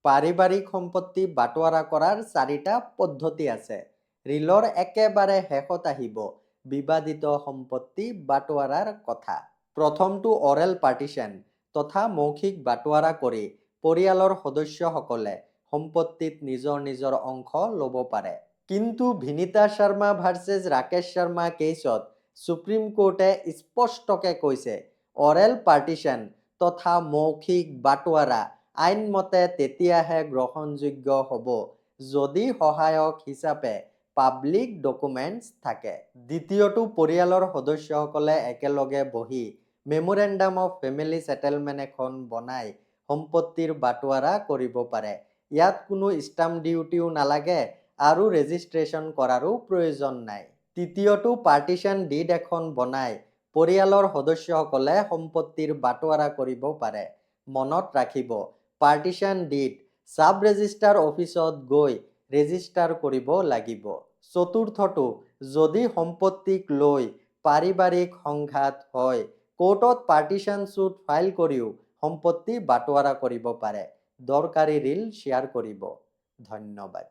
পাৰিবাৰিক সম্পত্তি বাটোৱাৰা কৰাৰ 4টা পদ্ধতি আছে। ৰিলৰ একেবাৰে শেষত আহিব বিবাদিত সম্পত্তি বাটোৱাৰাৰ কথা। প্ৰথমটো অৰেল পাৰ্টিশ্যন তথা মৌখিক বাটোৱাৰা কৰি পৰিয়ালৰ সদস্যসকলে সম্পত্তিত নিজৰ অংশ ল'ব পাৰে। কিন্তু ভিনিতা শৰ্মা ভাৰ্চেছ ৰাকেশ শৰ্মা কেছত সুপ্ৰিম কোৰ্টে স্পষ্টকে কৈছে, অৰেল পাৰ্টিশ্যন তথা মৌখিক বাটোৱাৰা আইনমতে তেতিয়াহে গ্ৰহণযোগ্য হ'ব যদি সহায়ক হিচাপে পাব্লিক ডকুমেণ্টছ থাকে। দ্বিতীয়টো, পৰিয়ালৰ সদস্যসকলে একেলগে বহি মেমোৰেণ্ডাম অফ ফেমিলি ছেটেলমেণ্ট এখন বনাই সম্পত্তিৰ বাটোৱাৰা কৰিব পাৰে। ইয়াত কোনো ষ্টাম্প ডিউটিও নালাগে আৰু ৰেজিষ্ট্ৰেশ্যন কৰাৰো প্ৰয়োজন নাই। তৃতীয়টো, পাৰ্টিশ্যন ডিড এখন বনাই পৰিয়ালৰ সদস্যসকলে সম্পত্তিৰ বাটোৱাৰা কৰিব পাৰে। মনত ৰাখিব, পাৰ্টিশ্যন ডিড চাব ৰেজিষ্টাৰ অফিচত গৈ ৰেজিষ্টাৰ কৰিব লাগিব। চতুৰ্থটো, যদি সম্পত্তিক লৈ পাৰিবাৰিক সংঘাত হয়, কোৰ্টত পাৰ্টিশ্যন ছুট ফাইল কৰিও সম্পত্তি বাটোৱাৰা কৰিব পাৰে। দৰকাৰী ৰিল শ্বেয়াৰ কৰিব। ধন্যবাদ।